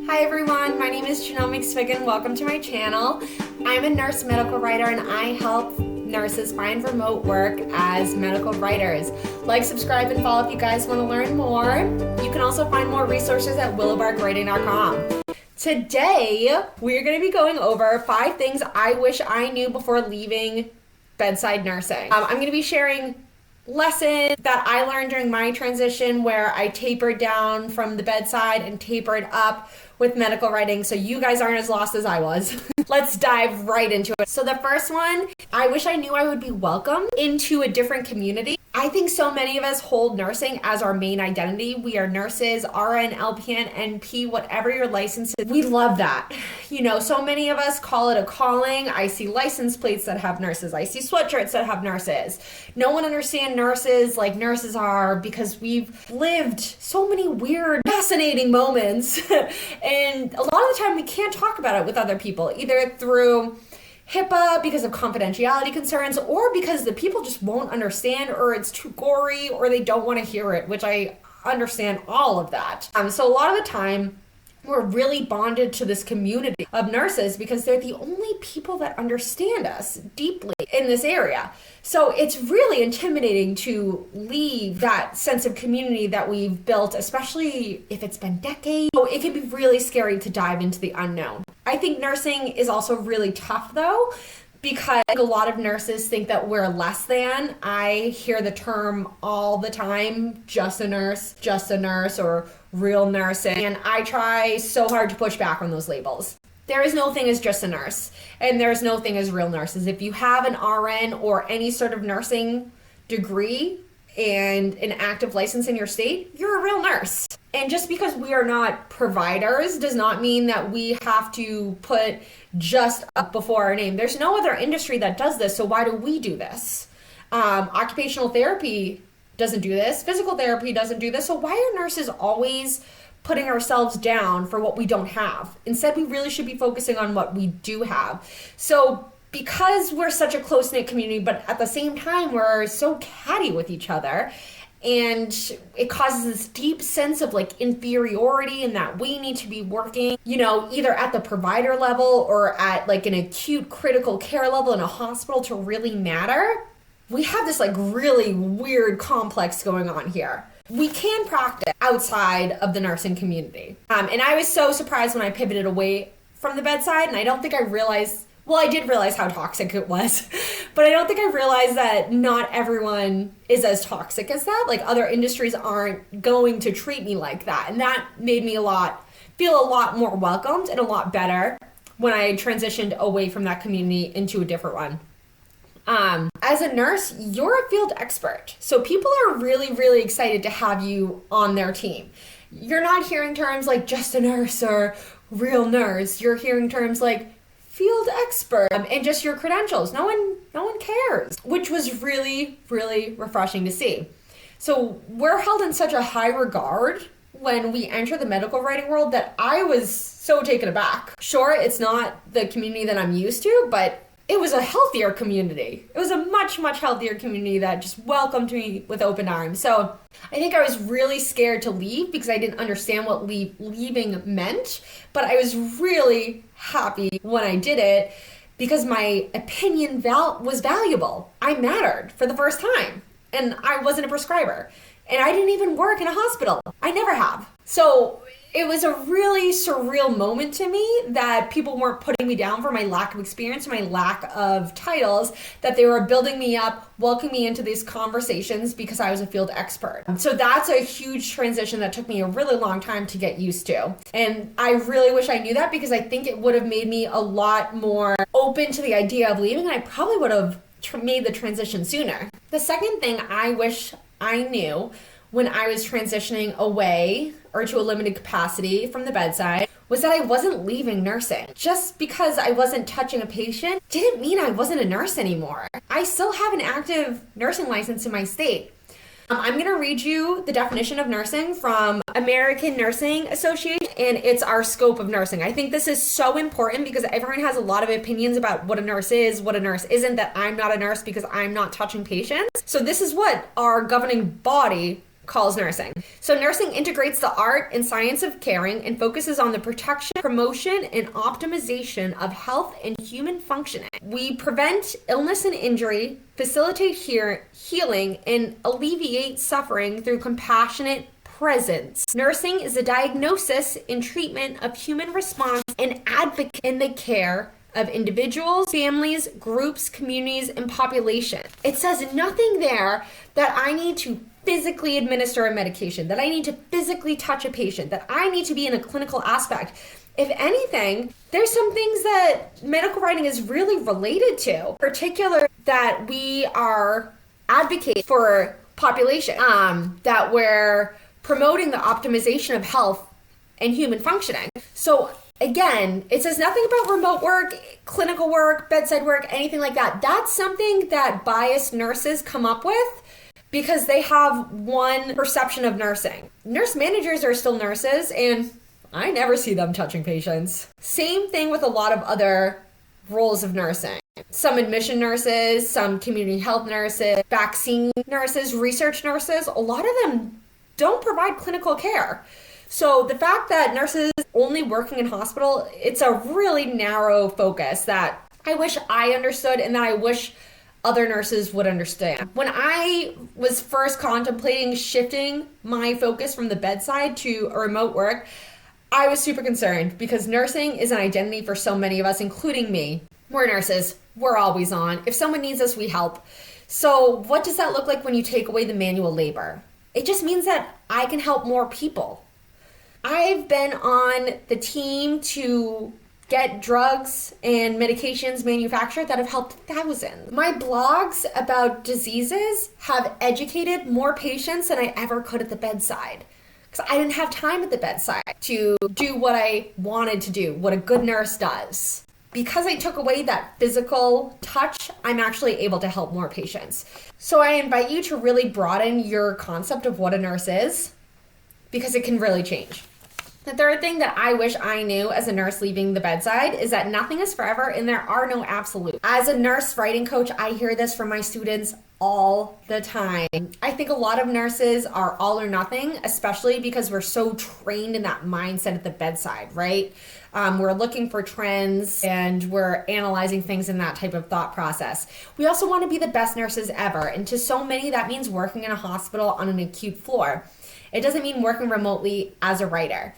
Hi everyone, my name is Janelle McSwiggan. Welcome to my channel. I'm a nurse medical writer and I help nurses find remote work as medical writers. Like, subscribe, and follow if you guys want to learn more. You can also find more resources at willowbarkwriting.com. Today, we're going to be going over 5 things I wish I knew before leaving bedside nursing. I'm going to be sharing lessons that I learned during my transition where I tapered down from the bedside and tapered up with medical writing so you guys aren't as lost as I was. Let's dive right into it. So the first one, I wish I knew I would be welcomed into a different community. I think so many of us hold nursing as our main identity. We are nurses, RN, LPN, NP, whatever your license is. We love that. You know, so many of us call it a calling. I see license plates that have nurses. I see sweatshirts that have nurses. No one understands nurses like nurses are because we've lived so many weird, fascinating moments. And a lot of the time we can't talk about it with other people, either through HIPAA because of confidentiality concerns, or because the people just won't understand, or it's too gory, or they don't want to hear it, which I understand all of that. So a lot of the time, we're really bonded to this community of nurses because they're the only people that understand us deeply in this area. So it's really intimidating to leave that sense of community that we've built, especially if it's been decades. So it can be really scary to dive into the unknown. I think nursing is also really tough though, because a lot of nurses think that we're less than. I hear the term all the time, just a nurse, or real nursing. And I try so hard to push back on those labels. There is no thing as just a nurse, and there is no thing as real nurses. If you have an RN or any sort of nursing degree and an active license in your state, you're a real nurse. And just because we are not providers does not mean that we have to put just up before our name. There's no other industry that does this, so why do we do this? Occupational therapy doesn't do this. Physical therapy doesn't do this. So why are nurses always putting ourselves down for what we don't have? Instead, we really should be focusing on what we do have. So because we're such a close-knit community, but at the same time, we're so catty with each other, and it causes this deep sense of like inferiority and that we need to be working, you know, either at the provider level or at like an acute critical care level in a hospital to really matter. We have this like really weird complex going on here. We can practice outside of the nursing community. And I was so surprised when I pivoted away from the bedside, and I don't think I realized, well, I did realize how toxic it was, but I don't think I realized that not everyone is as toxic as that. Like, other industries aren't going to treat me like that. And that made me feel a lot more welcomed and a lot better when I transitioned away from that community into a different one. As a nurse, you're a field expert. So people are really, really excited to have you on their team. You're not hearing terms like just a nurse or real nurse. You're hearing terms like field expert and just your credentials. No one cares, which was really, really refreshing to see. So we're held in such a high regard when we enter the medical writing world that I was so taken aback. Sure, it's not the community that I'm used to, but it was a healthier community. It was a much, much healthier community that just welcomed me with open arms. So I think I was really scared to leave because I didn't understand what leaving meant, but I was really happy when I did it because my opinion was valuable. I mattered for the first time, and I wasn't a prescriber, and I didn't even work in a hospital. I never have. So it was a really surreal moment to me that people weren't putting me down for my lack of experience, my lack of titles, that they were building me up, welcoming me into these conversations because I was a field expert. So that's a huge transition that took me a really long time to get used to. And I really wish I knew that because I think it would have made me a lot more open to the idea of leaving, and I probably would have made the transition sooner. The second thing I wish I knew when I was transitioning away or to a limited capacity from the bedside was that I wasn't leaving nursing. Just because I wasn't touching a patient didn't mean I wasn't a nurse anymore. I still have an active nursing license in my state. I'm going to read you the definition of nursing from American Nursing Association, and it's our scope of nursing. I think this is so important because everyone has a lot of opinions about what a nurse is, what a nurse isn't, that I'm not a nurse because I'm not touching patients. So this is what our governing body calls nursing. So nursing integrates the art and science of caring and focuses on the protection, promotion, and optimization of health and human functioning. We prevent illness and injury, facilitate healing, and alleviate suffering through compassionate presence. Nursing is the diagnosis and treatment of human response and advocate in the care of individuals, families, groups, communities, and population. It says nothing there that I need to physically administer a medication, that I need to physically touch a patient, that I need to be in a clinical aspect. If anything, there's some things that medical writing is really related to, in particular that we are advocating for population, that we're promoting the optimization of health and human functioning. So again, it says nothing about remote work, clinical work, bedside work, anything like that. That's something that biased nurses come up with because they have one perception of nursing. Nurse managers are still nurses, and I never see them touching patients. Same thing with a lot of other roles of nursing. Some admission nurses, some community health nurses, vaccine nurses, research nurses, a lot of them don't provide clinical care. So the fact that nurses only working in hospital, it's a really narrow focus that I wish I understood and that I wish other nurses would understand. When I was first contemplating shifting my focus from the bedside to a remote work, I was super concerned because nursing is an identity for so many of us, including me. We're nurses. We're always on. If someone needs us, we help. So what does that look like when you take away the manual labor? It just means that I can help more people. I've been on the team to get drugs and medications manufactured that have helped thousands. My blogs about diseases have educated more patients than I ever could at the bedside. Because I didn't have time at the bedside to do what I wanted to do, what a good nurse does. Because I took away that physical touch, I'm actually able to help more patients. So I invite you to really broaden your concept of what a nurse is, because it can really change. The third thing that I wish I knew as a nurse leaving the bedside is that nothing is forever and there are no absolutes. As a nurse writing coach, I hear this from my students all the time. I think a lot of nurses are all or nothing, especially because we're so trained in that mindset at the bedside, right? We're looking for trends and we're analyzing things in that type of thought process. We also want to be the best nurses ever. And to so many, that means working in a hospital on an acute floor. It doesn't mean working remotely as a writer.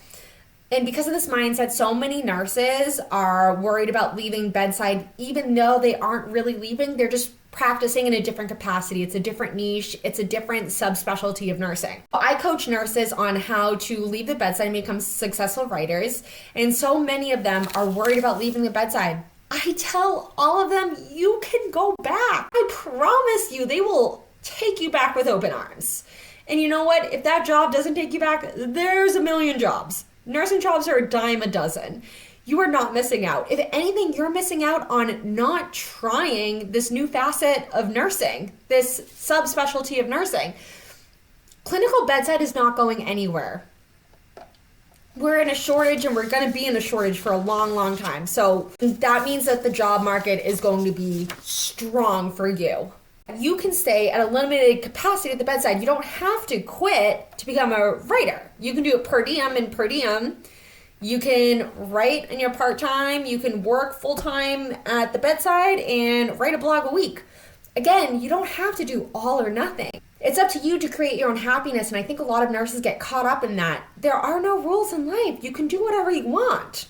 And because of this mindset, so many nurses are worried about leaving bedside, even though they aren't really leaving. They're just practicing in a different capacity. It's a different niche. It's a different subspecialty of nursing. I coach nurses on how to leave the bedside and become successful writers. And so many of them are worried about leaving the bedside. I tell all of them, you can go back. I promise you, they will take you back with open arms. And you know what? If that job doesn't take you back, there's a million jobs. Nursing jobs are a dime a dozen. You are not missing out. If anything, you're missing out on not trying this new facet of nursing, this subspecialty of nursing. Clinical bedside is not going anywhere. We're in a shortage and we're going to be in a shortage for a long, long time. So that means that the job market is going to be strong for you. You can stay at a limited capacity at the bedside. You don't have to quit to become a writer. You can do it per diem and per diem. You can write in your part-time. You can work full-time at the bedside and write a blog a week. Again, you don't have to do all or nothing. It's up to you to create your own happiness, and I think a lot of nurses get caught up in that. There are no rules in life. You can do whatever you want.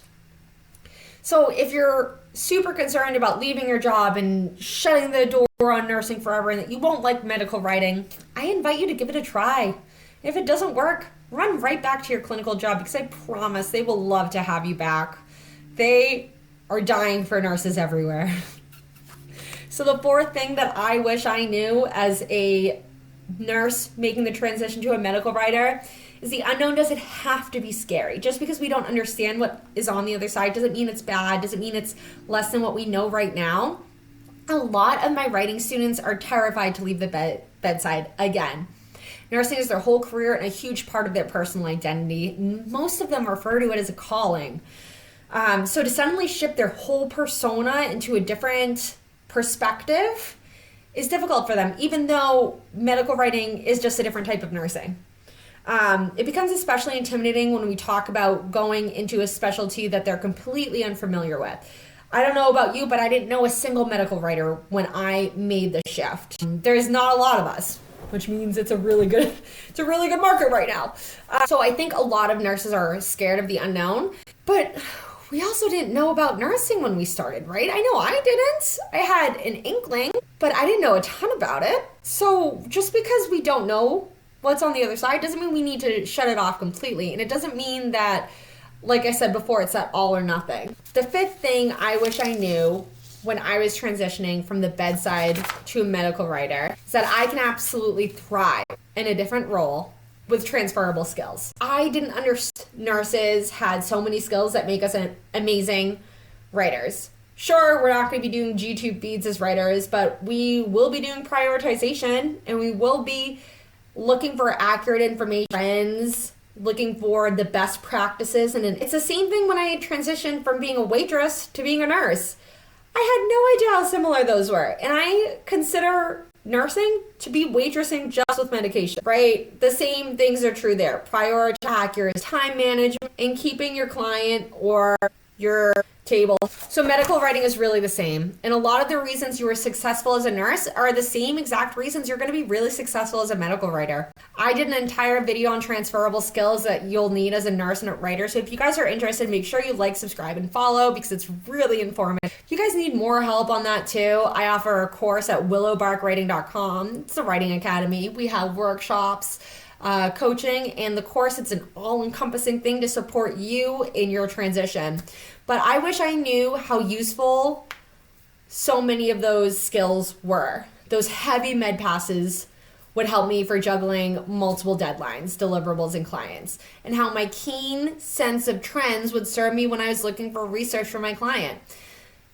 So if you're super concerned about leaving your job and shutting the door on nursing forever and that you won't like medical writing, I invite you to give it a try. If it doesn't work, run right back to your clinical job because I promise they will love to have you back. They are dying for nurses everywhere. So the fourth thing that I wish I knew as a nurse making the transition to a medical writer is the unknown doesn't have to be scary. Just because we don't understand what is on the other side doesn't mean it's bad, doesn't mean it's less than what we know right now. A lot of my writing students are terrified to leave the bedside again. Nursing is their whole career and a huge part of their personal identity. Most of them refer to it as a calling. So to suddenly shift their whole persona into a different perspective is difficult for them, even though medical writing is just a different type of nursing. It becomes especially intimidating when we talk about going into a specialty that they're completely unfamiliar with. I don't know about you, but I didn't know a single medical writer when I made the shift. There's not a lot of us, which means it's a really good market right now. So I think a lot of nurses are scared of the unknown, but we also didn't know about nursing when we started, right? I know I didn't. I had an inkling, but I didn't know a ton about it. So just because we don't know what's on the other side doesn't mean we need to shut it off completely. And it doesn't mean that, like I said before, it's that all or nothing. The fifth thing I wish I knew when I was transitioning from the bedside to a medical writer is that I can absolutely thrive in a different role with transferable skills. I didn't understand nurses had so many skills that make us amazing writers. Sure, we're not going to be doing G-tube feeds as writers, but we will be doing prioritization, and we will be looking for accurate information, looking for the best practices. And it's the same thing when I transitioned from being a waitress to being a nurse. I had no idea how similar those were. And I consider nursing to be waitressing just with medication, right? The same things are true there. Prioritize accuracy, time management, and keeping your client or your table. So medical writing is really the same. And a lot of the reasons you were successful as a nurse are the same exact reasons you're going to be really successful as a medical writer. I did an entire video on transferable skills that you'll need as a nurse and a writer. So if you guys are interested, make sure you like, subscribe, and follow because it's really informative. If you guys need more help on that too, I offer a course at willowbarkwriting.com. It's a writing academy. We have workshops, coaching, and the course, it's an all-encompassing thing to support you in your transition. But I wish I knew how useful so many of those skills were. Those heavy med passes would help me for juggling multiple deadlines, deliverables, and clients, and how my keen sense of trends would serve me when I was looking for research for my client.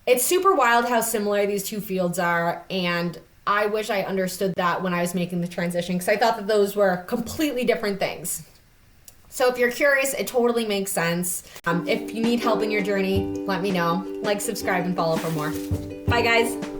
It's super wild how similar these two fields are, and I wish I understood that when I was making the transition because I thought that those were completely different things. So if you're curious, it totally makes sense. If you need help in your journey, let me know. Like, subscribe, and follow for more. Bye, guys.